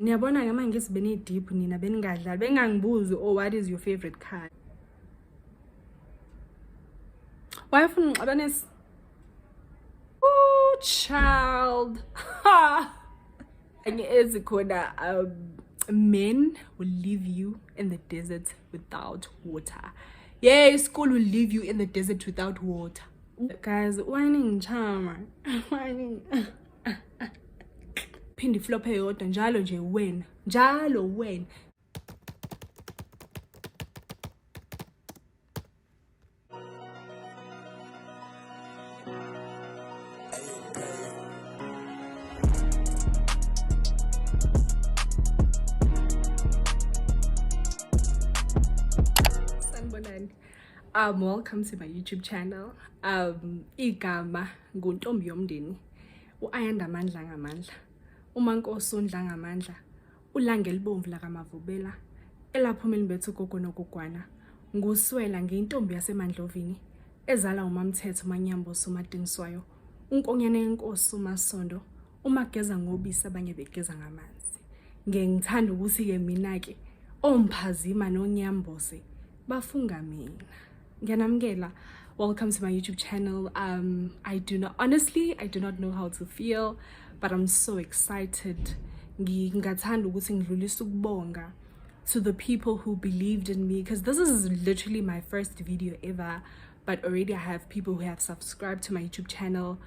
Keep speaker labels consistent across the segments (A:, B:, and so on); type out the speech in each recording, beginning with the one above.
A: Niyabona ke manje ngithi beni deep nina beningadlali bengangibuzi what is your favorite card. Why ufuna ngixabanise? Oh child. Ha. And ezikhona men will leave you in the desert without water. Yeah, school will leave you in the desert without water. Guys, whining charmer. Whining. Phindi flop eyodwa njalo nje wena. Njalo wena. Welcome to my YouTube channel. Igama nguNtombi Yomndeni. Uayanda Mandla ngamandla. uMankosi uNdla ngamandla. Ulanga elibomvu lakaMavubela. Elaphumela bethu gogo nogogwana. Nguswela ngiyintombi yaseMandlovini. Ezala uMamthetho uManyamboso uMadingiswayo. Unkonyane yenkosi uMasondo. Umageza ngobisi abanye begeza ngamanzi. Ngengithanda ukuthi ke mina ke omphazima noNyambose bafunga mina. Ngiyanamkela. Welcome to my YouTube channel. I do not know how to feel, but I'm so excited. Ngingathanda ukuthi ngidlulise ukubonga to the people who believed in me, because this is literally my first video ever, but already I have people who have subscribed to my YouTube channel.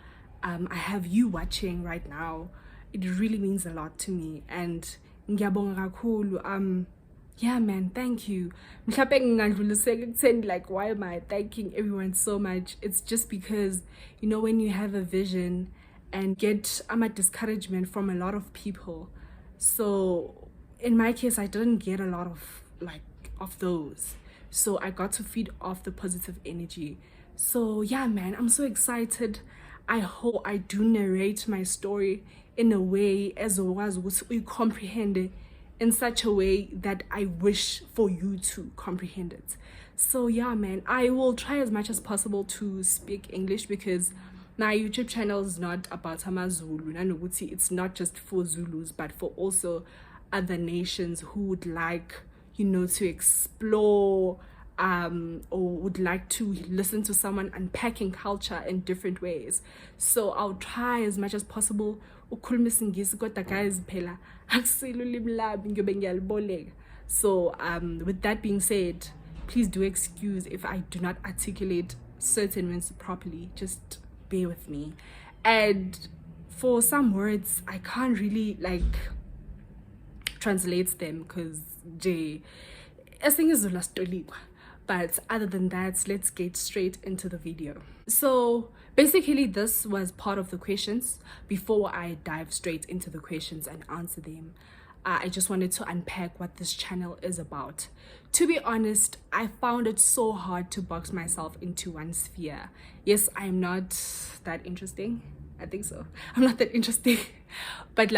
A: I have you watching right now. It really means a lot to me, and ngiyabonga kakhulu. Yeah man, thank you. Like, why am I thanking everyone so much? It's just because, you know, when you have a vision and get discouragement from a lot of people. So in my case, I didn't get a lot of those. So I got to feed off the positive energy. So yeah man, I'm so excited. I hope I do narrate my story in a way as we comprehend it in such a way that I wish for you to comprehend it. So yeah man, I will try as much as possible to speak English, because my YouTube channel is not about AmaZulu. It's not just for Zulus, but for also other nations who would like, you know, to explore or would like to listen to someone unpacking culture in different ways. So I'll try as much as possible. Guys, so with that being said, please do excuse if I do not articulate certain words properly. Just bear with me. And for some words I can't really translate them because but other than that, let's get straight into the video. So basically this was part of the questions. Before I dive straight into the questions and answer them, I just wanted to unpack what this channel is about. To be honest, I found it so hard to box myself into one sphere. Yes, I'm not that interesting. I think so. I'm not that interesting. But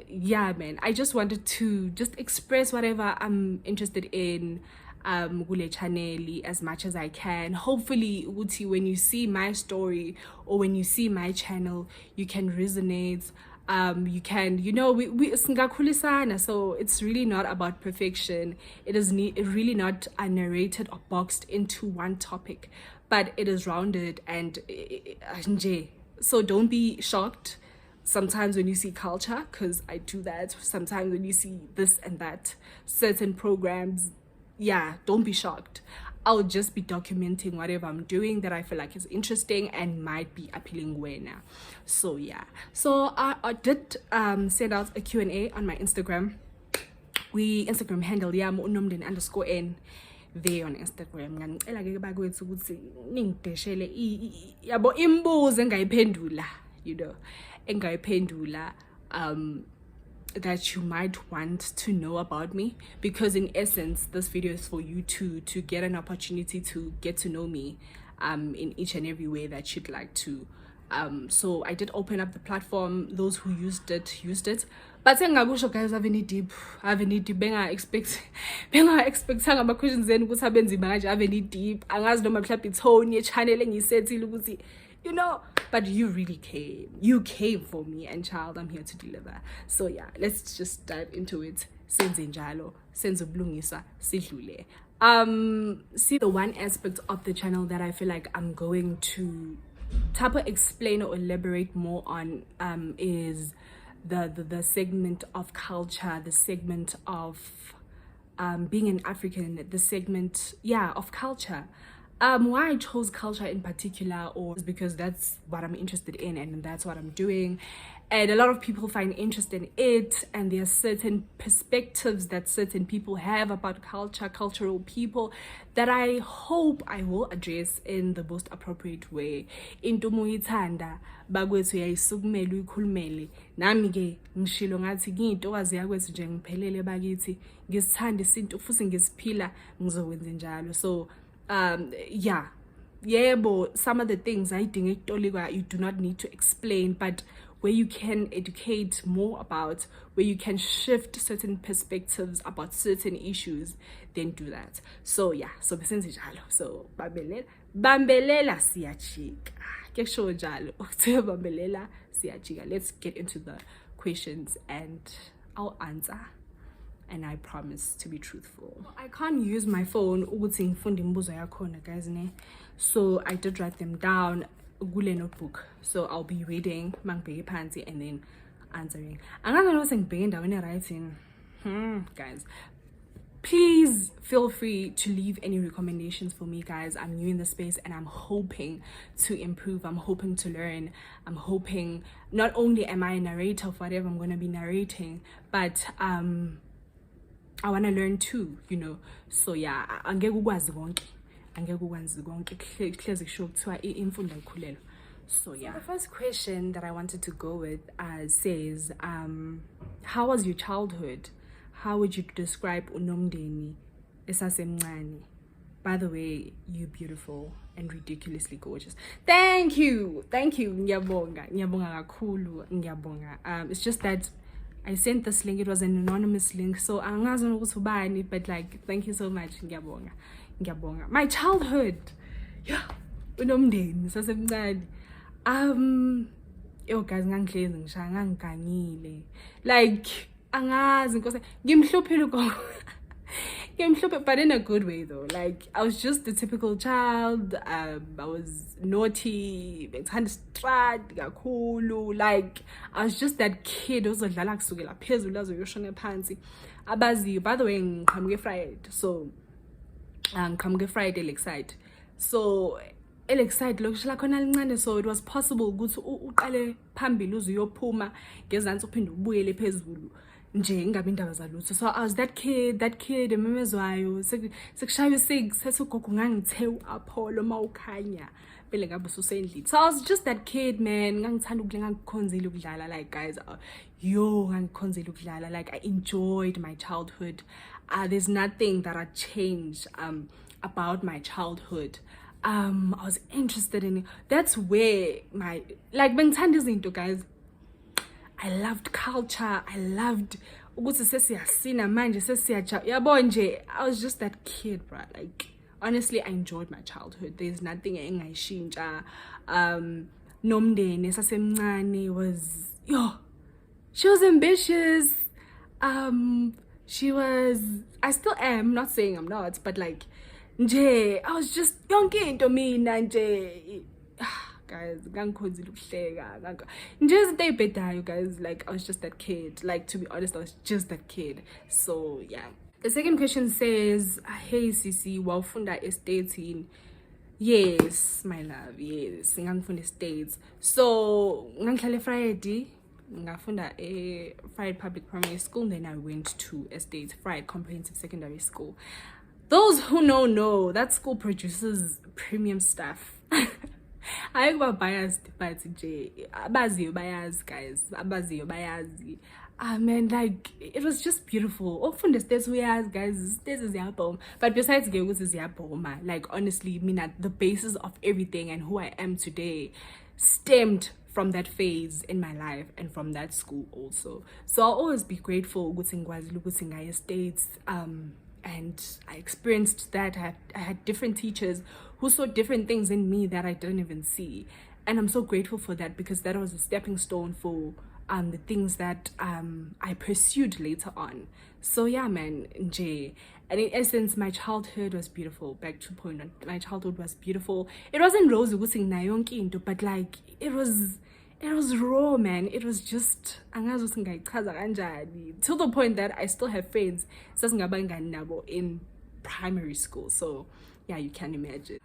A: yeah man, I just wanted to just express whatever I'm interested in kule channel as much as I can. Hopefully when you see my story or when you see my channel, you can resonate. You can, you know, we so it's really not about perfection. It is really not narrated or boxed into one topic, but it is rounded and so don't be shocked sometimes when you see culture, because I do that. Sometimes when you see this and that, certain programs, yeah, don't be shocked. I'll just be documenting whatever I'm doing that I feel like is interesting and might be appealing now. So yeah, so I did send out a Q&A on my Instagram. Instagram handle yami unomndeni_n there on Instagram. Ngicela ke bakwethu ukuthi ningideshele yabo imbuzo engayiphendula, you know, engayiphendula that you might want to know about me, because in essence this video is for you to get an opportunity to get to know me in each and every way that you'd like to. So I did open up the platform. Those who used it, but guys, have any deep benga expect ama questions then ukuthi abenzi manje have any deep angazi noma mhlawumbe itone ye channel engisethile ukuthi you know, but you really came. You came for me, and child, I'm here to deliver. So yeah, let's just dive into it. Senze njalo, senze ubulungisa, sidlule. See, the one aspect of the channel that I feel like I'm going to type of explain or elaborate more on is the segment of culture, the segment of being an African, the segment, yeah, of culture. Why I chose culture in particular, or is because that's what I'm interested in and that's what I'm doing. And a lot of people find interest in it, and there are certain perspectives that certain people have about culture, cultural people, that I hope I will address in the most appropriate way. Into muhithanda bakwethu yayisukumele uyikhulumele, nami ke ngishilo ngathi ngiyintokazi yakwethu nje ngiphelele bakithi, ngisithanda isintu futhi ngisiphila, ngizokwenza njalo. So yeah, yebo, some of the things I think you do not need to explain, but where you can educate more about, where you can shift certain perspectives about certain issues, then do that. So yeah, so besenze njalo. So bambelela siyachika. Kesho njalo. Bambelela siyachika. Let's get into the questions and I'll answer. And I promise to be truthful. I can't use my phone ukuthi ngifunde imibuzo yakhona, guys, ne? So I did write them down kule notebook. So I'll be reading mangibheke phansi and then answering. Angazi nokuthi ngibheke endaweni e-writing. Guys, please feel free to leave any recommendations for me, guys. I'm new in the space and I'm hoping to improve. I'm hoping to learn. I'm hoping not only am I a narrator of whatever I'm going to be narrating, but I want to learn too, you know. So yeah, angeke ukwazi konke. Angeke ukwazi konke. Hlezi kusho kuthiwa imfundo ayikhulelwa. So yeah. So the first question that I wanted to go with says, how was your childhood? How would you describe unomndeni esasemncane? By the way, you're beautiful and ridiculously gorgeous. Thank you. Ngiyabonga kakhulu. Ngiyabonga. It's just that I sent this link. It was an anonymous link, so angazi ukuthi ubani, but like, thank you so much. Ngiyabonga. My childhood, yeah, unomndeni sasemncane. Yo guys, ngangihlezi ngishaya, ngangigangile, like angazi inkosi, ngimhluphile ugogo. But in a good way though. Like, I was just the typical child. I was naughty, like I was just that kid ozodlala kusukela phezulu azoyoshona phansi. Abaziyo, by the way, ngiqhamuke Friday, so ngiqhamuke Friday Lakeside. So Lakeside lokushila khona lincane, so it was possible ukuthi uqale phambili uzoyophuma ngezantsi uphinde ubuyele phezulu nje ingabe indaba zalutho. So I was that kid ememezwayo sekushaya 6 sesugogo ngangithe uApollo mawukhanya vele ngabe usendlini. So I was just that kid, man. Ngangithanda ngangikhonzile ukudlala, like guys, ngangikhonzile ukudlala, like I enjoyed my childhood. There's nothing that I changed about my childhood. I was interested in it. That's where my, like, bengithanda izinto, guys. I loved culture. I loved ukuthi sesiyasina manje sesiyaja. Yabo nje, I was just that kid, bro. Like, honestly, I enjoyed my childhood. There's nothing engayishintsha. Nomndeni esasemncane was, she was ambitious. She was, I still am, not saying I'm not, but like nje, I was just yonke into mina nje. Guys, just day better, guys. Like, I was just that kid. Like, to be honest, I was just that kid. So yeah. The second question says, hey Sisi, wawufunda estates? Yes, my love, yes. Ngangifunda estates. So ngangihlala Friday, ngafunda Friday Public Primary School, then I went to estates, Friday Comprehensive Secondary School. Those who know that school produces premium stuff. I go biased, but abaziyo bayazi, guys. Abaziyo bayazi. Man, like, it was just beautiful. Often the states we ask, guys, this is your. But besides this is your, like, honestly, the basis of everything and who I am today stemmed from that phase in my life and from that school also. So I'll always be grateful ukuthi States. And I experienced that. I had different teachers who saw different things in me that I didn't even see. And I'm so grateful for that, because that was a stepping stone for the things that I pursued later on. So yeah, man, Jay. And in essence, my childhood was beautiful. Back to point one, my childhood was beautiful. It wasn't rosy, but like it was raw, man. It was just to the point that I still have friends in primary school. So yeah, you can imagine.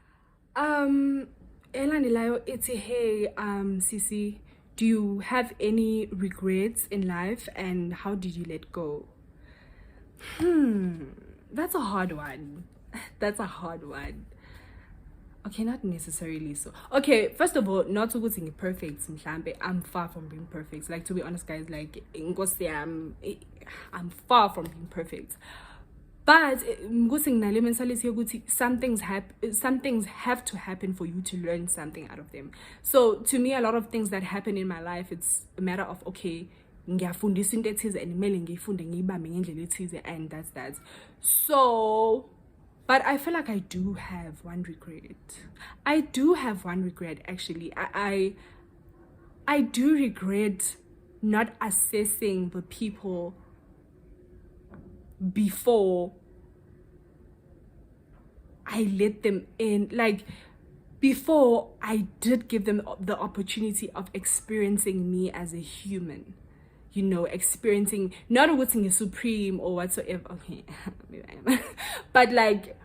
A: Elandelayo, it's a hey, Sisi, do you have any regrets in life, and how did you let go? That's a hard one. That's a hard one. Okay, not necessarily so. Okay, first of all, not to go sing perfect, I'm far from being perfect. Like, to be honest, guys, like, I'm far from being perfect. But some things have to happen for you to learn something out of them. So to me, a lot of things that happen in my life, it's a matter of, okay, and that's that. So, but I feel like I do have one regret. I do have one regret, actually. I do regret not assessing the people before I let them in. Like, before I did give them the opportunity of experiencing me as a human, you know, experiencing not what's in a supreme or whatsoever. Okay, maybe I am. But like,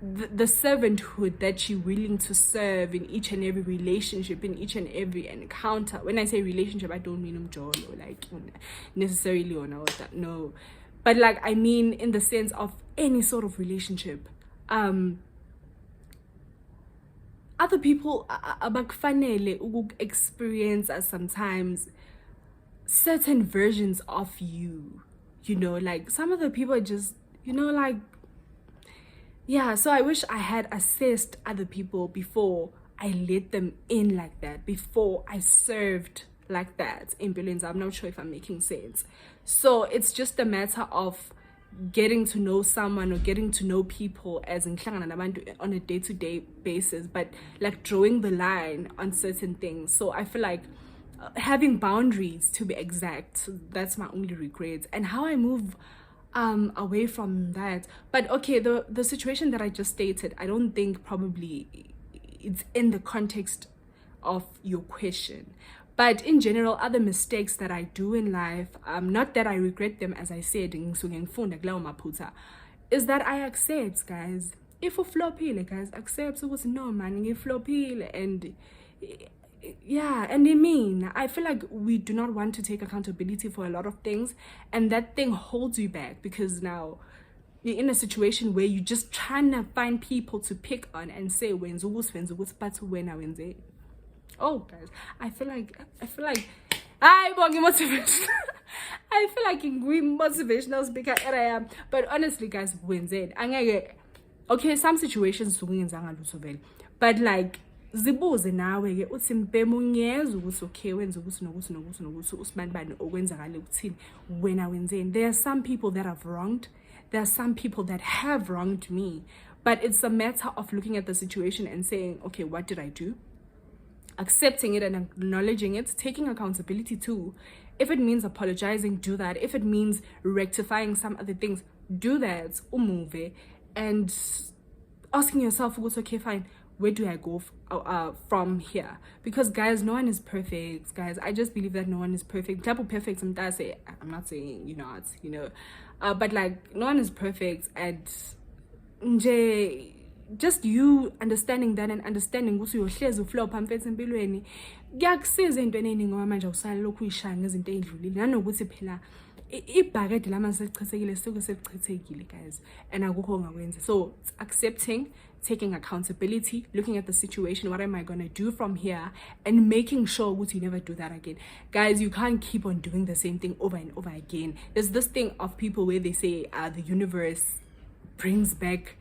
A: the servanthood that you're willing to serve in each and every relationship, in each and every encounter. When I say relationship, I don't mean or like necessarily or no, but like I mean in the sense of any sort of relationship. Other people abakufanele experience sometimes certain versions of you, you know, like some of the people are just, you know, like, yeah. So I wish I had assessed other people before I let them in like that, before I served like that in billions. I'm not sure if I'm making sense. So it's just a matter of getting to know someone or getting to know people as in on a day-to-day basis, but like drawing the line on certain things. So I feel like having boundaries, to be exact, that's my only regret. And how I move away from that. But okay, the situation that I just stated, I don't think probably it's in the context of your question. But in general, other mistakes that I do in life, not that I regret them, as I said, is that I accept, guys. If you flopile, guys, accept no man, you flopile, and yeah, and I feel like we do not want to take accountability for a lot of things, and that thing holds you back, because now you're in a situation where you're just trying to find people to pick on and say when oh guys, I feel like I motivation. I feel like in green motivational speaker I am. But honestly, guys, okay, some situations but like zibuze nawe ke uthi mpemu ngiyeza ukuthi okay wenza ukuthi nokuthi usibani bani okwenzakala ukuthini wena wenzeni. There are some people that have wronged, there are some people that have wronged me, but it's a matter of looking at the situation and saying, okay, what did I do? Accepting it and acknowledging it, taking accountability too. If it means apologizing, do that. If it means rectifying some other things, do that. Umuve. And asking yourself, okay, fine, where do I go from here? Because guys, no one is perfect, guys. I just believe that no one is perfect. Double perfect, I'm not saying you're not, you know, but like no one is perfect. And just you understanding that and understanding ukuthi uyohlezi uflopha mfethu empilweni kuyakusiza entweni eningi ngoba manje usale lokhu uyishaya ngezinto ezidlulile, nanokuthi phela ibhakede lama selichithekile suke selichithekile, guys, and akukho ongakwenza. So it's accepting, taking accountability, looking at the situation, what am I gonna do from here, and making sure that you never do that again. Guys, you can't keep on doing the same thing over and over again. There's this thing of people where they say the universe brings back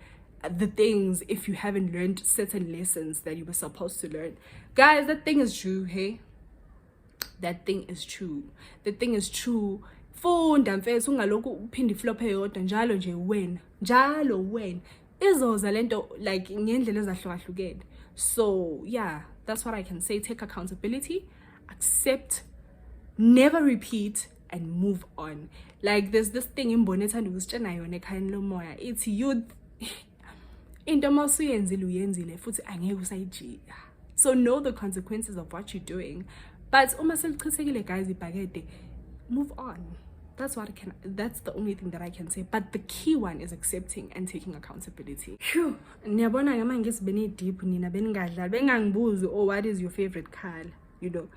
A: the things if you haven't learned certain lessons that you were supposed to learn. Guys, that thing is true. Hey, that thing is true. The thing is true. Funda mfethu ungalokhu uphinde flophe yodwa njalo nje wena izoza lento like ngendlela ezahlukahlukene. So yeah, that's what I can say. Take accountability, accept, never repeat, and move on. Like there's this thing in Boneta Nugustana yona ekhayeni lomoya. It's youth. Into masuyenzile uyenzile futhi angeke usayijika. So know the consequences of what you're doing. But uma selichisekile guys ibhakede, move on. That's the only thing that I can say. But the key one is accepting and taking accountability. Phew. Niyabona ngama ngesibene deep nina beningadlali bengangibuzi oh what is your favorite color, you know.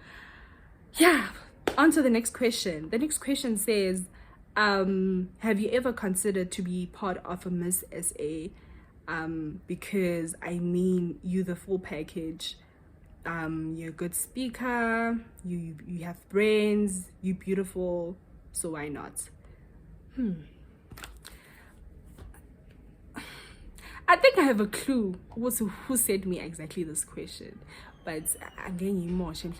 A: Yeah, on to the next question. The next question says, have you ever considered to be part of a Miss SA? Because I mean, you the full package. You're a good speaker, you have brains, you're beautiful, so why not? I think I have a clue who said me exactly this question, but again, you more so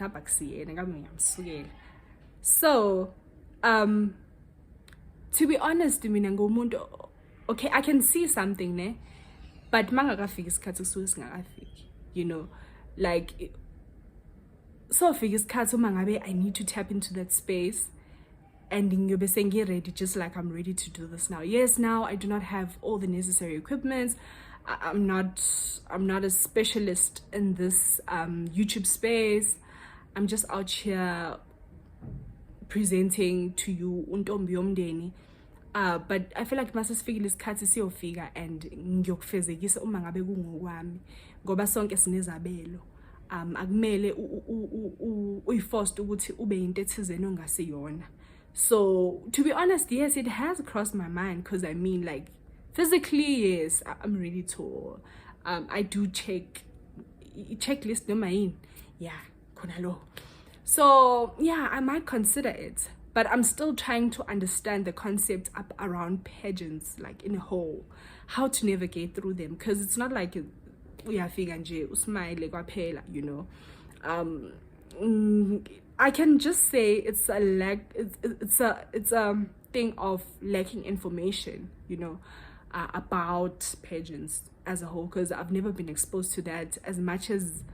A: to be honest, okay, I can see something ne, but you know, like so I need to tap into that space and you'll be saying get ready, just like I'm ready to do this now. Yes, now I do not have all the necessary equipment. I'm not a specialist in this YouTube space. I'm just out here presenting to you untombi yomndeni. But I feel like masisifikile isikhathi siyofika and ngiyokufezekisa uma ngabe kungokwami ngoba sonke sinezabelo. Akumele uyiforced ukuthi ube into ethizeni ongasiyona. So to be honest, yes, it has crossed my mind, because I mean, like, physically, yes, I'm really tall. I do checklist no main. Yeah, konalo. So yeah, I might consider it, but I'm still trying to understand the concept up around pageants, like in a whole, how to navigate through them, because it's not like uyafika nje usmile kwaphela, you know. I can just say it's a lack. It's a thing of lacking information, you know, about pageants as a whole, because I've never been exposed to that. As much as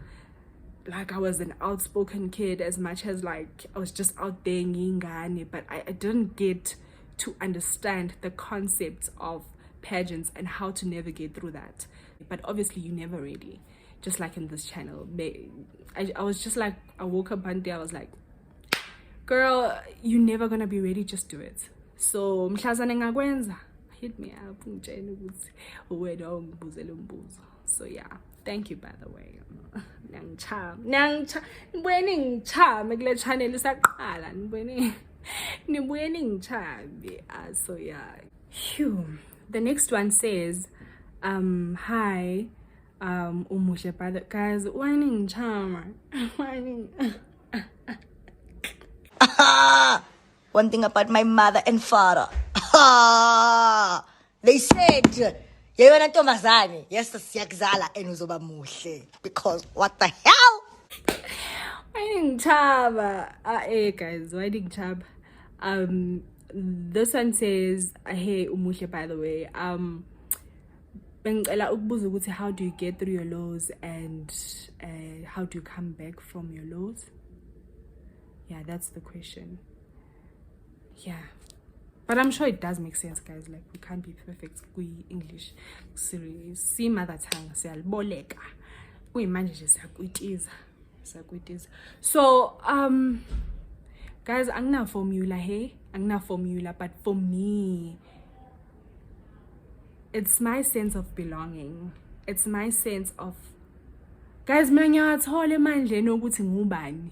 A: like I was an outspoken kid, as much as like I was just out there ngingane, but I didn't get to understand the concept of pageants and how to navigate through that. But obviously you're never ready, just like in this channel. I was just like, I woke up one day, I was like, girl, you're never gonna be ready, just do it. So mhlazane ngakwenza, hit me up ngitshela ukuthi wena ungibuzela umbuzo. So yeah, thank you by the way. Nibuyeni ngichame kule channel isaqala, nibuye ningichame. So yeah. Phew. The next one says, hi, umuhle by the guys, whining charmer.
B: One thing about my mother and father. They said, yeyona ntombazane, yes, siyakuzala and uzoba muhle. Because what the hell?
A: Whining charmer. Hey guys, whining charmer. This one says, hey umuhle by the way. Bengicela ukubuza ukuthi how do you get through your lows and how do you come back from your lows? Yeah, that's the question. Yeah, but I'm sure it does make sense, guys. Like, we can't be perfect. We English, serious. See mother tongue. Siyaliboleka. Uyimanje siyakwitiza. So guys, angina formula, hey, angina formula, but for me, it's my sense of belonging. It's my sense of, guys, mina ngiyathola emandleni ukuthi ngubani.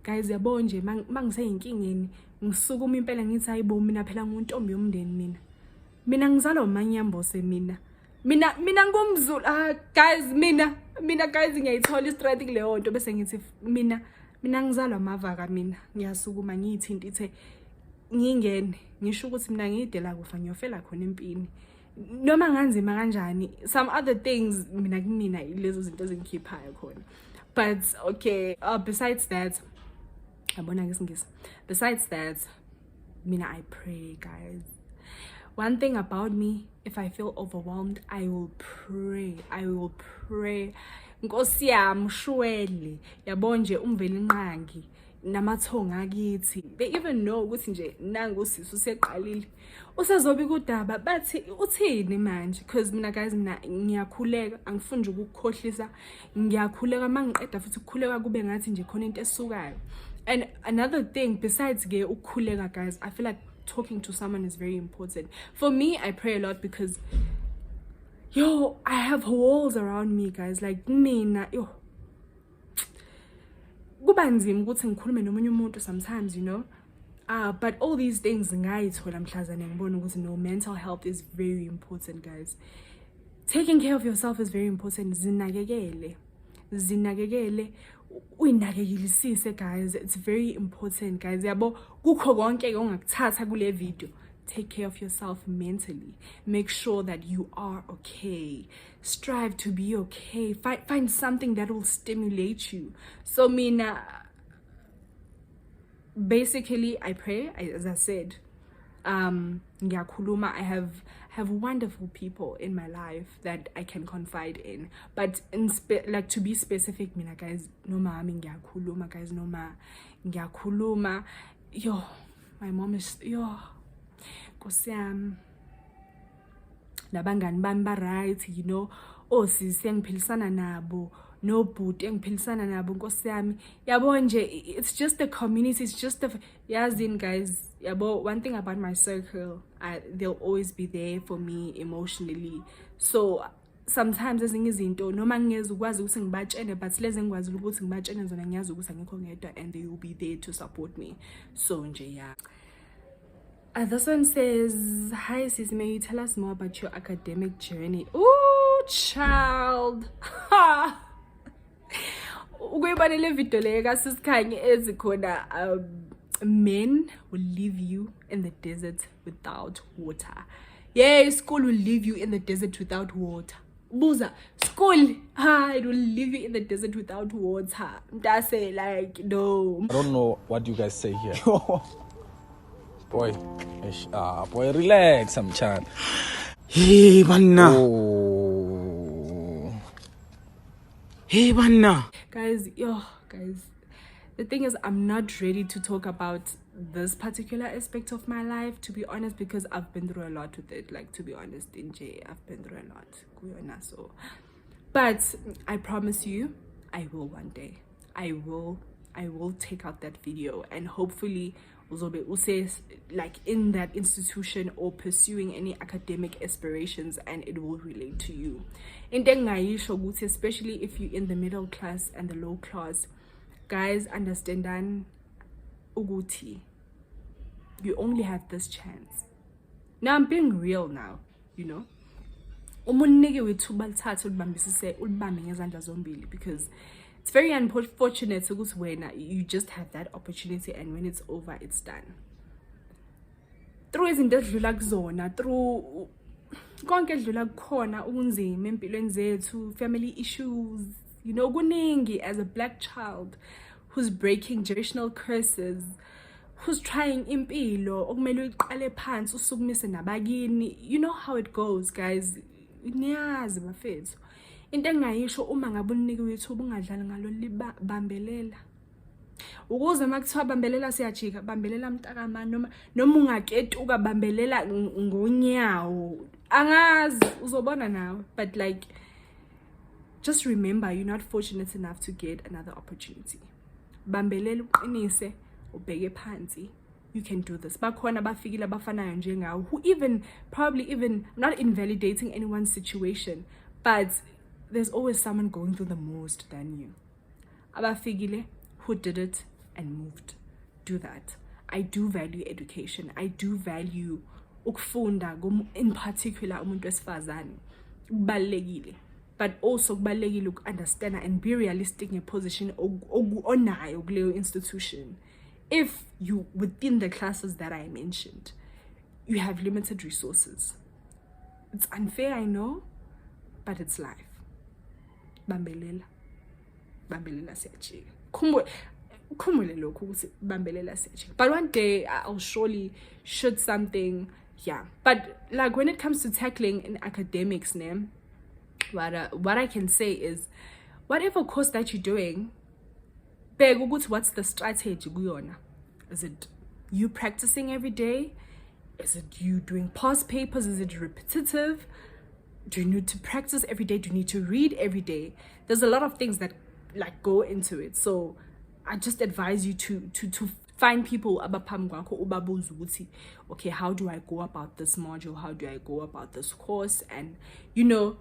A: Guys, yabo nje mangiseyinkingi ngisukuma impela ngithi hayibo mina phela nguntombi yomndeni mina ngizalwa umanyambose mina ngumZulu. Guys, mina guys ngiyayithola istrati kuleyo nto bese ngithi mina ngizalwa amavaka, mina ngiyasukuma ngiyithinta ithe ngingene ngisho ukuthi mina ngidela kufa ngiyofela khona empini noma nganzima kanjani. Some other things mina kumina lezo zinto ezingikhiphayo khona. But okay, besides that, mina I pray, guys. one thing about me, if I feel overwhelmed, I will pray. Nkosi yami shwele yabo nje umveli inqangi namathonga akithi. They even know ukuthi nje nangu usisi useqalile usezobi kudaba bathi uthini manje, because mina guys ngiyakhuleka, angifuni nje ukukhohlisa, ngiyakhuleka mangiqeda futhi ukukhuleka kube ngathi nje khona into esukayo. And another thing besides ke ukukhuleka guys, I feel like talking to someone is very important. For me, I pray a lot because I have walls around me guys, like mina kuba nzima ukuthi ngikhulume nomunye umuntu sometimes, but all these things ngayithola mhlazane ngibona ukuthi no, mental health is very important guys. Taking care of yourself is very important. Zinakekele uyinakekelisise guys, it's very important guys. Yabo kukho konke ongakuthatha kule video, take care of yourself mentally. Make sure that you are okay. Strive to be okay. Find something that will stimulate you. So mina, basically I pray, as I said, ngiyakhuluma. I have wonderful people in my life that I can confide in, but like to be specific, mina guys, noma ngiyakhuluma guys, noma ngiyakhuluma. My mom is Nkosi yami, nabangani bami ba right, osisi engiphilisana nabo, no bhuti engiphilisana nabo, Nkosi yami. Yabo nje, it's just the community, it's just the yazini guys. Yabo, one thing about my circle, they'll always be there for me emotionally. So sometimes ezinye izinto noma ngezukwazi ukuthi ngibatshene, but lezi engikwazi ukuthi ngibatshene zona ngiyazi ukuthi angikho ngedwa, and they will be there to support me. So nje this one says, hi sis, may you tell us more about your academic journey? Ooh, child. Ukuyibona le video le kasikhanye ezikhona men will leave you in the desert without water. Yeah, school will leave you in the desert without water. Buza, school, it will leave you in the desert without water. That's it, like, no.
C: I don't know what you guys say here. Boy, relax, I'm chan.
D: Hey, manna.
C: Oh.
D: Hey, manna.
A: Guys, the thing is, I'm not ready to talk about this particular aspect of my life, to be honest, because I've been through a lot with it. Like, to be honest, I've been through a lot. So, but I promise you, I will one day. I will take out that video, and hopefully says like in that institution or pursuing any academic aspirations, and it will relate to you. Especially if you're in the middle class and the low class, guys, understand uguti, you only have this chance. Now I'm being real now, because it's very unfortunate when you just have that opportunity, and when it's over, it's done. Through izinto edlula kuzona, through konke edlula kukhona unzima empilweni zethu, family issues, kuningi, as a black child who's breaking generational curses, who's trying impilo, okumele uyiqale phansi usukumise nabakini. You know how it goes, guys. Niyazi bafethu. Into engayisho uma ngabe unikiwe ithuba ungadlali ngalo libambelela. Ukuze makuthiwa bambelela siyajika, bambelela mntakamani, noma ungaketuka bambelela ngonyawo. Angazi uzobona nawe, but like, just remember, you're not fortunate enough to get another opportunity. Bambelela uqinise, ubheke phansi. You can do this. Bakhona bafikile abafanayo njengawe, who probably even not invalidating anyone's situation, but there's always someone going through the most than you. Abafigile who did it and moved. Do that. I do value education. I do value ukufunda, in particular umuntu wesifazane. Kubalekile. But also kubalekile understand and be realistic in your position onayo kuleyo institution. If you, within the classes that I mentioned, you have limited resources. It's unfair, I know, but it's life. Bambelela siyajika. Khumule lokhu ukuthi bambelela siyajika. But one day I'll surely shoot something yeah. But like when it comes to tackling in academics, what I can say is, whatever course that you're doing, what's the strategy kuyona? Is it you practicing every day? Is it you doing past papers? Is it repetitive? Do you need to practice every day? Do you need to read every day? There's a lot of things that like go into it. So I just advise you to find people abaphambi kwakho ubabuze ukuthi, okay, how do I go about this module? How do I go about this course? And you know,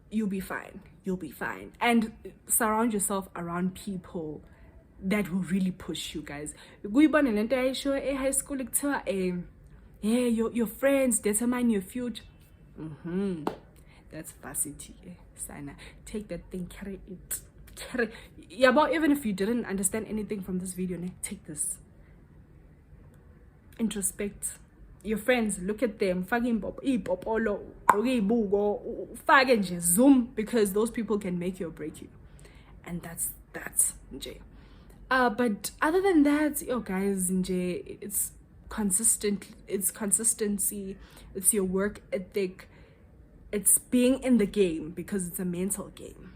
A: you'll be fine. You'll be fine. And surround yourself around people that will really push you, guys. Kuyibona lento ayisho high school kuthiwa yeah, your friends determine your future. That's varsity. Sana, take that thing, carry it. Yeah, but even if you didn't understand anything from this video, take this. Introspect your friends, look at them, zoom, because those people can make you or break you. And that's Nje. But other than that, guys, Nje, it's consistency, it's your work ethic, it's being in the game, because it's a mental game.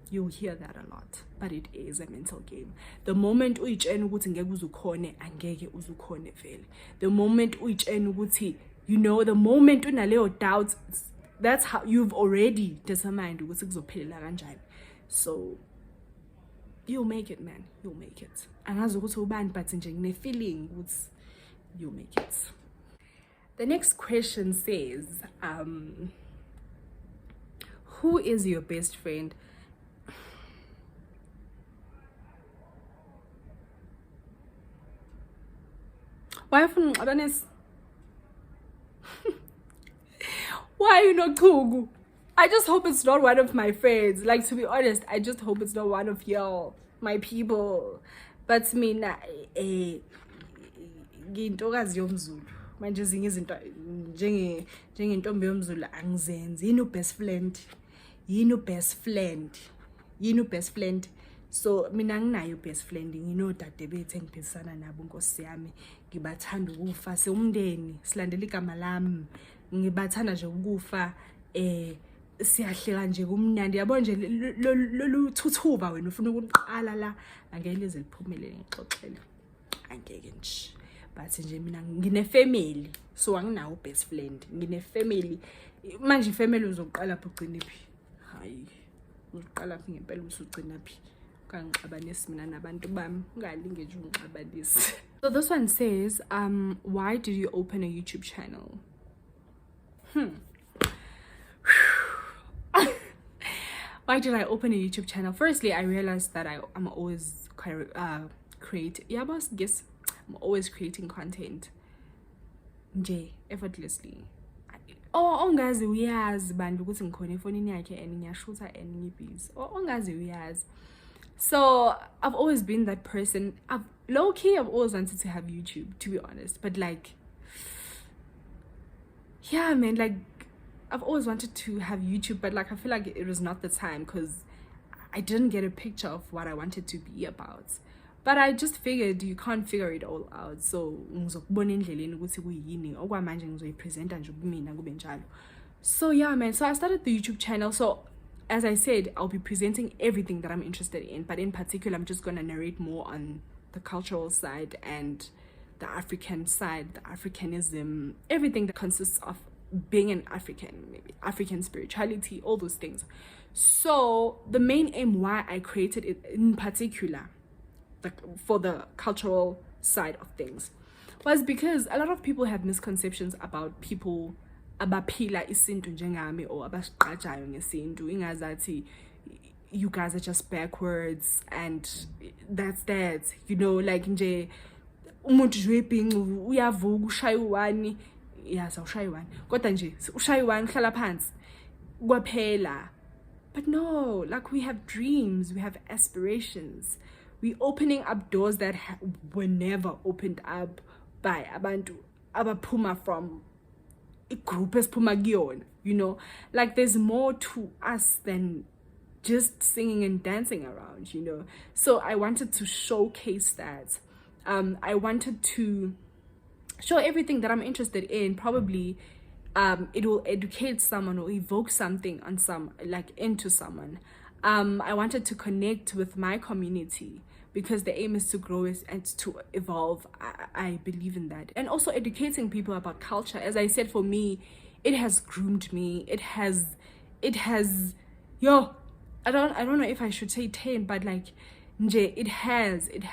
A: You'll hear that a lot, but it is a mental game. The moment uyitshena ukuthi ngeke uzukhone, angeke uzukhone vele. The moment uyitshena ukuthi, you know, the moment unaleyo doubts, that's how you've already determined ukuthi kuzophelela kanjani. So you'll make it, man. You'll make it. Angazi ukuthi ubani, but nje ngine feeling ukuthi you'll make it. The next question says, who is your best friend? Why from Abanes? Why are you not Kugu? I just hope it's not one of my friends. Like, to be honest, I just hope it's not one of y'all, my people. But mina ngintokazi yomzulu. Manje zinye izinto njengentombi yomzulu angizenzi. Yini best friend? Yini best friend? Yini best friend? So mina nginayo best friend, nginodade bethu engiphezisana nabo, Nkosi yami, ngibathanda ukufa, seumndeni silandela igama lami, ngibathanda nje ukufa, siyahleka nje kumnandi, yabo nje lolu thuthuva wena ufuna ukuqala la, angeke lize liphumelele, ngixoxela, angeke nje. But nje mina ngine family, so anginawo best friend, ngine family. Manje family uzoqala phi ugcine phi? Hayi, uzoqala phi ngempela usugcina phi? So this one says, why did you open a YouTube channel? Why did I open a YouTube channel? Firstly, I realized that I'm always creating. Yeah, boss, guess I'm always creating content. Effortlessly. Ongazi uyazi bantu ukuthi ngikhona efonini yakhe and ngiyashutha and ngibhizi. Ongazi uyazi. So I've always been that person. Low-key, I've always wanted to have YouTube, to be honest. But like, yeah, man, like, I've always wanted to have YouTube, but like, I feel like it was not the time because I didn't get a picture of what I wanted to be about. But I just figured you can't figure it all out. So so yeah, man, so I started the YouTube channel. So as I said, I'll be presenting everything that I'm interested in, but in particular, I'm just going to narrate more on the cultural side and the African side, the Africanism, everything that consists of being an African, maybe African spirituality, all those things. So the main aim why I created it in particular, for the cultural side of things, was because a lot of people have misconceptions about people abaphila isintu njengami or abasiqajayo ngesintu, ingazathi you guys are just backwards and that's that, you know, like nje umuntu nje ebhincu uyavuka ushaya u1, yazi awushaya u1 kodwa nje ushaya u1 hlala phansi kwaphela. But no, like, we have dreams, we have aspirations, we opening up doors that were never opened up by abantu abaphuma from group esiphuma kuyona, you know, like there's more to us than just singing and dancing around, you know. So I wanted to showcase that. I wanted to show everything that I'm interested in. Probably it will educate someone or evoke something on into someone. I wanted to connect with my community because the aim is to grow and to evolve. I believe in that. And also educating people about culture. As I said, for me, it has groomed me. It has I don't know if I should say 10, but like it has it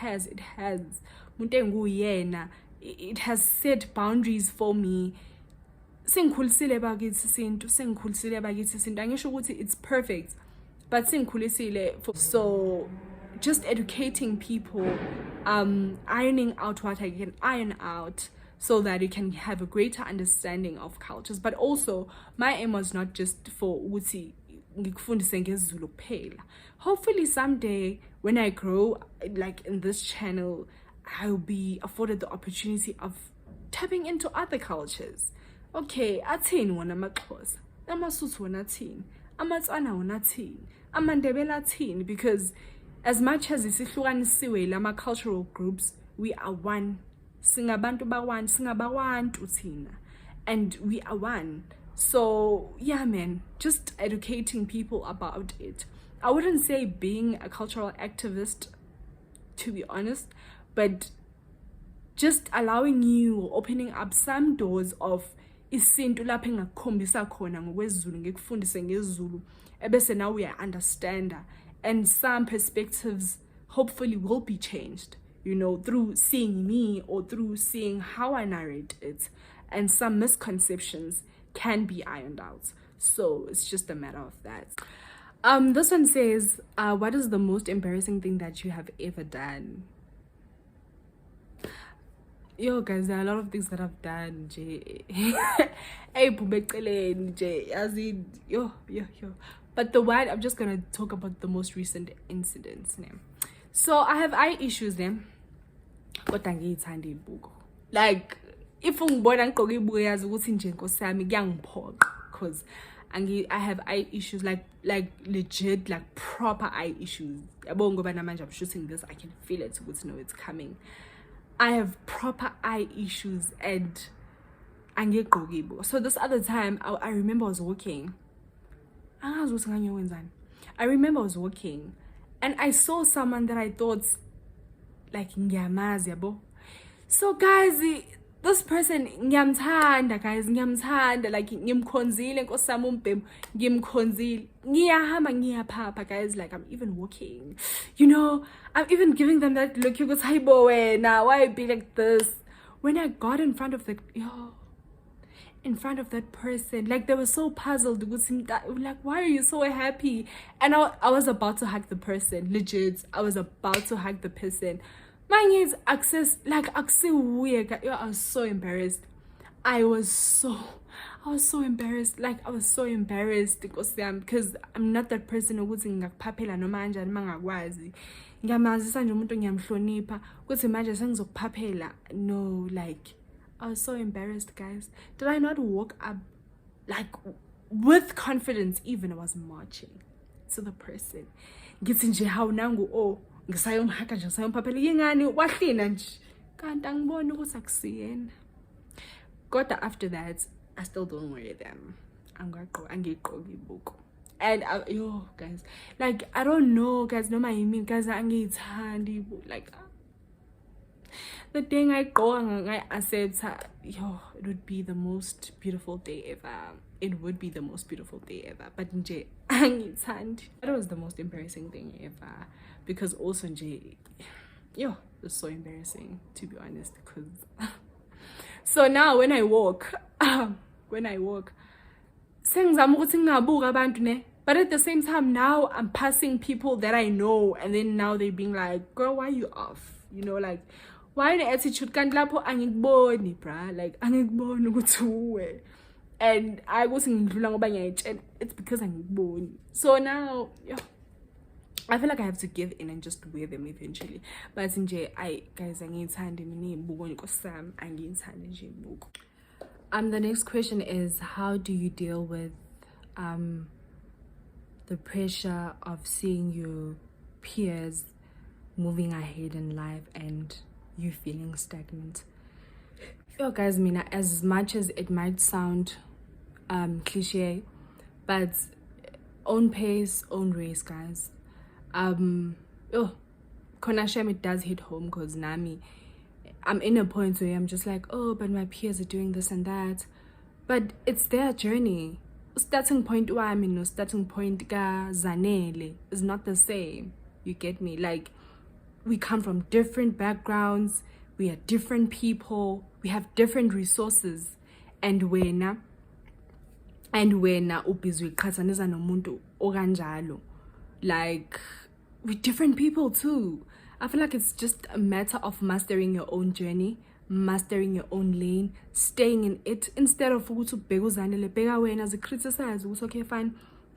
A: has set boundaries for me. Sengikhulisile bakithi isintu. Angisho ukuthi it's perfect, but sengikhulisile. So just educating people, ironing out what I can iron out so that you can have a greater understanding of cultures. But also my aim was not just for ukuthi ngikufundise ngesiZulu kuphela. Hopefully someday when I grow, like in this channel, I'll be afforded the opportunity of tapping into other cultures. Okay, athini wona amaXhosa, amasuthu wona athini, amaTswana wona athini, amaNdebele athini, because as much as isihlukanisiwe lama cultural groups, we are one. Singabantu bawan, singabawantu thina, and we are one. So yeah, man, just educating people about it. I wouldn't say being a cultural activist, to be honest, but just allowing you, opening up some doors of isintu lapho engakukhombisa khona ngokwesiZulu, ngikufundise ngesiZulu, ebese now we understand, and some perspectives hopefully will be changed, you know, through seeing me or through seeing how I narrate it, and some misconceptions can be ironed out. So it's just a matter of that. This one says, what is the most embarrassing thing that you have ever done? Yo guys, there are a lot of things that I've done. But the one, I'm just gonna talk about the most recent incidents. So I have eye issues then. Like if ngibona ngigqoke ibuko yazi ukuthi nje Nkosi yami kuyangiphoqa, because I have eye issues, like legit, like proper eye issues. Yabo ngoba namanje I'm shooting this, I can feel it, ukuthi no, it's coming. I have proper eye issues and angigqoke ibuko. So this other time I remember I was walking. I remember I was walking and I saw someone that I thought like ngiyamazi yabo. So guys, this person ngiyamthanda, like ngimkhonzile Nkosi yami umbhemu, ngimkhonzile, ngiyahamba ngiyaphapha guys, like I'm even walking, you know, I'm even giving them that look, because hayibo wena, why be like this? When I got in front of that person, like they were so puzzled, like, why are you so happy? And I was about to hug the person, legit, I was about to hug the person. My needs access, like weird. I was so embarrassed. I was so embarrassed. Like I was so embarrassed because I'm not that person who would ngakuphaphela noma kanjani mangakwazi. Ngiyamazisa nje umuntu ngiyamhlonipha. Kuthi manje sengizokuphaphela. No, like I was so embarrassed, guys. Did I not walk up like with confidence? Even I was marching to the person. Ngithi nje hawu nangu oh. Ngisayomhaka nje sayomphaphela yingani wahlina nje kanti angiboni ukuthi akusiyena. Kodwa after that I still don't wear them. Angigqoki ibuko. And yo guys, like I don't know guys, noma yimi guys angiyithandi ibuko, like the thing I go and I said, yo, it would be the most beautiful day ever. It would be the most beautiful day ever. But nje angithandi. That was the most embarrassing thing ever. Because also nje, yo, it was so embarrassing, to be honest. Because so now when I walk, sengizama ukuthi ngingabuka abantu ne. But at the same time, now I'm passing people that I know, and then now they being like, girl, why are you off? You know, like, why the attitude kanti lapho angikuboni bra, like angikuboni ukuthi uwe. And I wasn't ngidlula ngoba ngiyayitshela, it's because angikuboni. So now, yeah, I feel like I have to give in and just wear them eventually. But nje guys angiyithandi mina ibuko Nkosi yami, angiyithandi nje ibuko. The next question is, how do you deal with the pressure of seeing your peers moving ahead in life and you feeling stagnant? Yo guys, mina, as much as it might sound cliche, but own pace, own race, guys. Kona Shem, it does hit home because Nami, I'm in a point where I'm just like, oh, but my peers are doing this and that. But it's their journey. Starting point where I'm in, starting point ga Zanele is not the same. You get me? Like, we come from different backgrounds, we are different people, we have different resources, and wena ubizwe qhathanisa nomuntu okanjalo, like, we're different people too. I feel like it's just a matter of mastering your own journey, mastering your own lane, staying in it, instead of ukuthi ubheka uzanele bheka wena zicriticize ukuthi okay fine,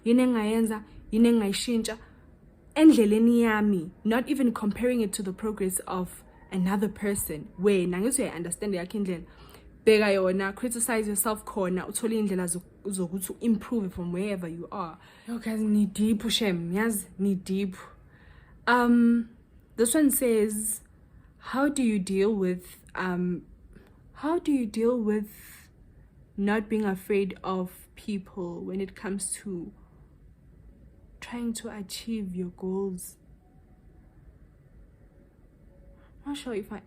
A: yini engayenza, yini engayishintsha endleleni yami, not even comparing it to the progress of another person. Wena ngithi uyayiunderstand yakho indlela, bheka yona, criticize yourself khona, uthole indlela zokuthi improve from wherever you are. Yo guys, ni deep shem, yes, ni deep. This one says, how do you deal with not being afraid of people when it comes to trying to achieve your goals? I'm not sure if I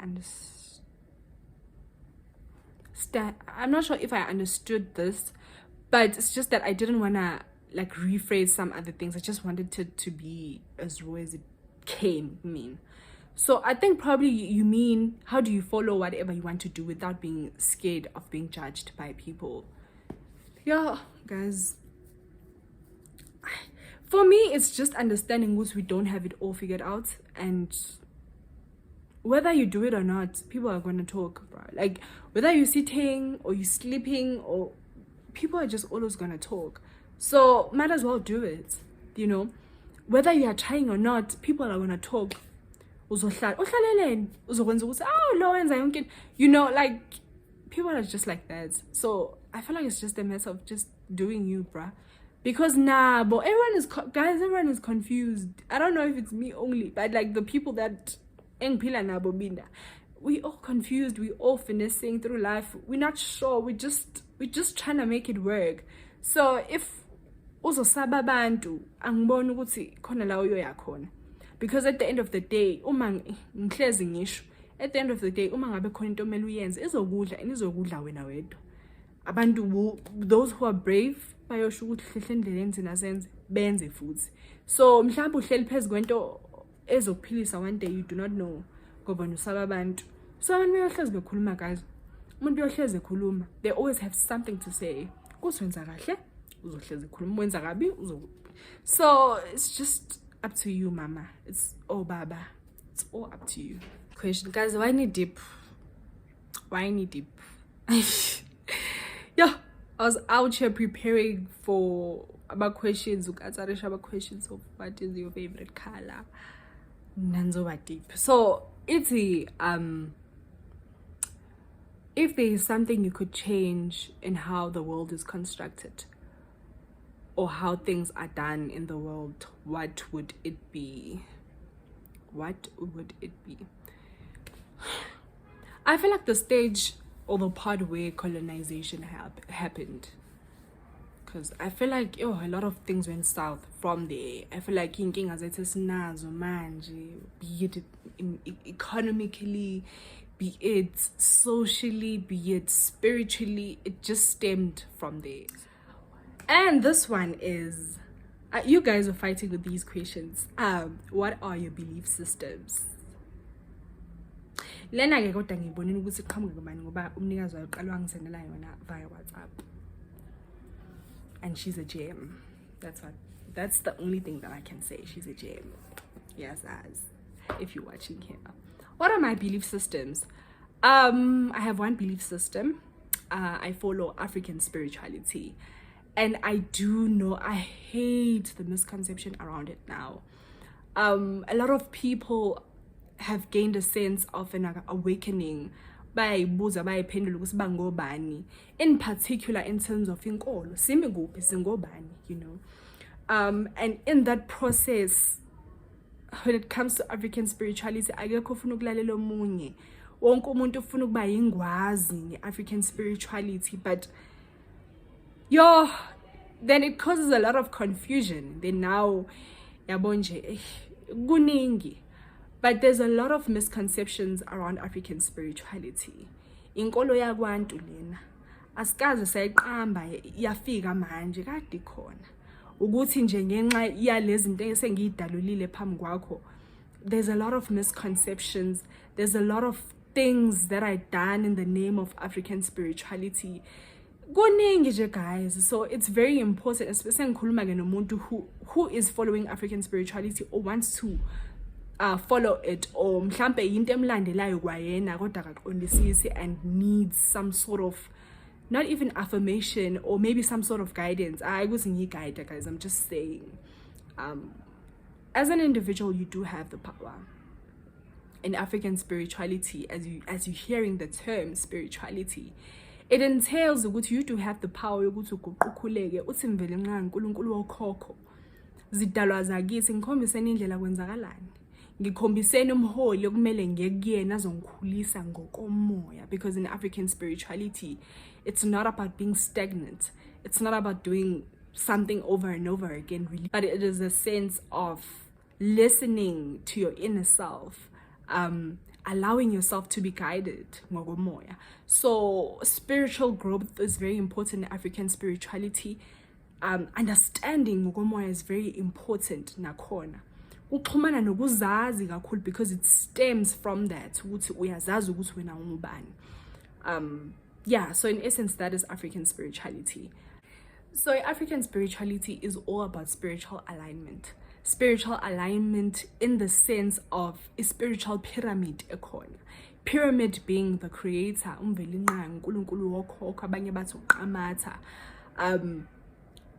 A: I'm not sure if I understood this, but it's just that I didn't want to like rephrase some other things. I just wanted it to be as raw as it came. So I think probably you mean, how do you follow whatever you want to do without being scared of being judged by people? Yeah, guys. For me, it's just understanding what we don't have it all figured out, and whether you do it or not, people are going to talk, bro. Like, whether you're sitting or you're sleeping, or people are just always going to talk. So might as well do it, you know. Whether you are trying or not, people are going to talk. You know, like, people are just like that. So I feel like it's just a matter of just doing you, bruh. Because but everyone is confused. I don't know if it's me only, but like the people that we all confused, we all finessing through life, we're not sure, we're just trying to make it work. So if uzosaba abantu angibona ukuthi khona la uyoyakhona, because at the end of the day ngihlezi ngisho, at the end of the day uma ngabe khona into omele uyenze izokudla izokudla wena wedwa. Abantu, those who are brave bayosho ukuthi hlehle endleleni thina senze benze futhi. So mhlawumbe uhleli phezu kwento ezokuphilisa one day, you do not know ngoba usaba abantu. So abantu beyohlezi bekhuluma, guys, umuntu uyohlezi ekhuluma, they always have something to say. Kusenza kahle uzohlezi ekhuluma, wenza kabi uzo. So it's just up to you, mama. It's all baba. It's all up to you. Question, guys, why need deep? Yeah, I was out here preparing for about questions of what is your favorite color. Nanzo deep. So it's if there is something you could change in how the world is constructed or how things are done in the world, what would it be? What would it be? I feel like the stage or the part where colonization happened, because I feel like a lot of things went south from there. I feel like inkinga zethu esinazo manje, be it economically, be it socially, be it spiritually, it just stemmed from there. And this one is, you guys are fighting with these questions. What are your belief systems? Lena ke kodwa ngibonile ukuthi iqhamuke manje ngoba umnikazi wayo uqala wangisendela yona via WhatsApp, and she's a gem. That's the only thing that I can say. She's a gem. Yes, if you're watching here. What are my belief systems? I have one belief system. I follow African spirituality, and I do know I hate the misconception around it now. A lot of people have gained a sense of an awakening by in particular in terms of inkolo, you know. And in that process, when it comes to African spirituality, wonke umuntu ufuna ukuba ingwazi nge-African spirituality, but then it causes a lot of confusion. Then now yabo nje kuningi, but there's a lot of misconceptions around African spirituality. Inkolo yakwantu lena asikaze sayiqamba yafika manje kade khona ukuthi nje ngenxa yalezi zinto esengiyidalulile phambi kwakho. There's a lot of misconceptions, there's a lot of things that are done in the name of African spirituality. Kuningi nje guys, so it's very important, especially ngikhuluma ke nomuntu who is following African spirituality or wants to follow it, or mhlambe into emlandelayo kwayena kodwa akaqondisisi and needs some sort of, not even affirmation or maybe some sort of guidance. I wasn't your guide, guys. I'm just saying, as an individual, you do have the power. In African spirituality, as you're hearing the term spirituality, it entails that you do have the power ukuthi uguqukuleke uthi mvele nqa uNkulunkulu wokhokho zidalwa zakithi ngikhombiseni indlela kwenzakalani, ngikhombiseni umholi okumele ngekuyena azongikhulisa ngokomoya. Because in African spirituality, it's not about being stagnant, it's not about doing something over and over again really, but it is a sense of listening to your inner self, allowing yourself to be guided ngokomoya. So spiritual growth is very important in African spirituality. Understanding ngokomoya is very important nakhona. Uxhumana nokuzazi kakhulu, because it stems from that ukuthi uyazazi ukuthi wena ungubani. So in essence, that is African spirituality. So African spirituality is all about spiritual alignment. Spiritual alignment in the sense of a spiritual pyramid ekhona. Pyramid being the creator, umveli nqa uNkulunkulu wokhokho, abanye bathi uQamatha,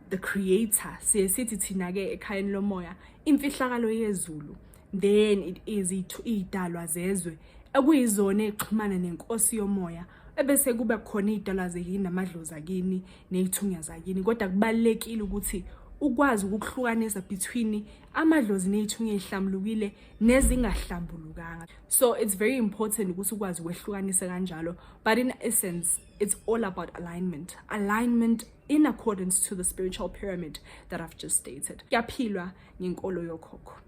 A: the creator. Sithi thina ke ekhayeni lomoya imfihlakalo yezulu. Then it is idalwa zezwe ekuyizona exhumana nenkosi yomoya, ebese kube khona idalwa zekini namadlozi akini nezithunya zakini. Kodwa kubalekile ukuthi ukwazi ukuhlukanisa between amadlozi nezithunya ezihlambulukile nezingahlambulukanga. So it's very important ukuthi ukwazi ukwehlukanisa kanjalo, but in essence it's all about alignment in accordance to the spiritual pyramid that I've just stated. Yaphilwa ngenkolo yokhokho.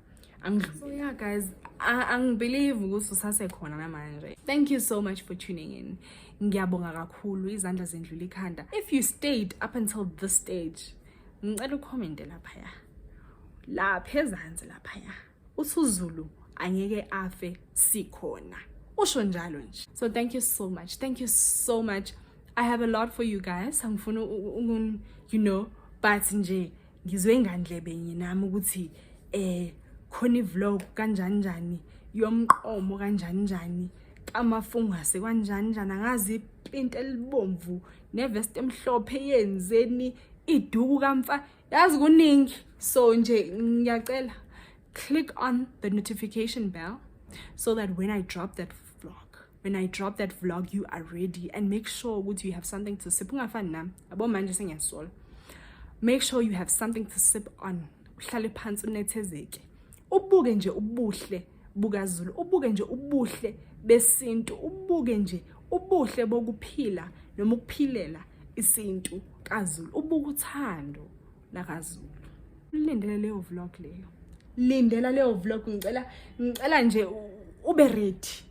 A: So yeah guys, I believe ukuthi usasekhona namanje. Thank you so much for tuning in. Ngiyabonga kakhulu, izandla zendlula ikhanda. If you stayed up until this stage, ngicela ucommente lapha ezansi laphaya uSuzulu angeke afe sikhona, usho njalo nje. So thank you so much. I have a lot for you guys. Angifuna but nje ngizwe ngandlebe nami ukuthi khona vlog kanjani yomqomo kanjani kamafungase kanjani angazi ipinto elibomvu nevest emhlophe yenzeni iduku kamfa yazi kuningi. So nje ngiyacela click on the notification bell so that when I drop that vlog you are ready, and make sure that you have something to sip. Ungafani nami yabo manje sengiyasola. Make sure you have something to sip on, uhlale phansi unethezeke, ubuke nje ubuhle bukaZulu, ubuke nje ubuhle besintu, ubuke nje ubuhle bokuphila noma ukuphilela isintu kaZulu, ubuke uthando lakaZulu. Lindela leyo vlog, ngicela nje ube ready,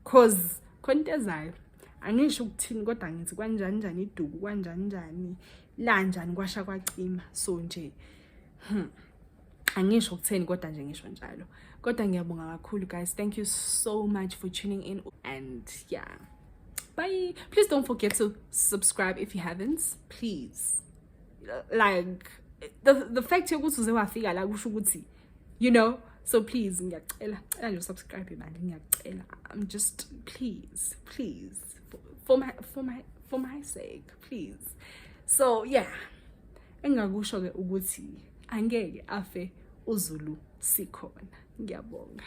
A: cause khona ezayo angisho ukuthini kodwa ngithi kanjani iduku kanjani lanjani kwasha kwacima. So nje angisho ukuthini kodwa nje ngisho njalo. Kodwa ngiyabonga kakhulu guys, thank you so much for tuning in, and yeah, bye. Please don't forget to subscribe if you haven't, please. Like the fact yokuthi uze wafika la kusho ukuthi so please ngiyacela nje subscribe man, ngiyacela. I'm just please for my sake, please. So yeah, engakusho ke ukuthi angeke afe uZulu sikhona. Ngiyabonga.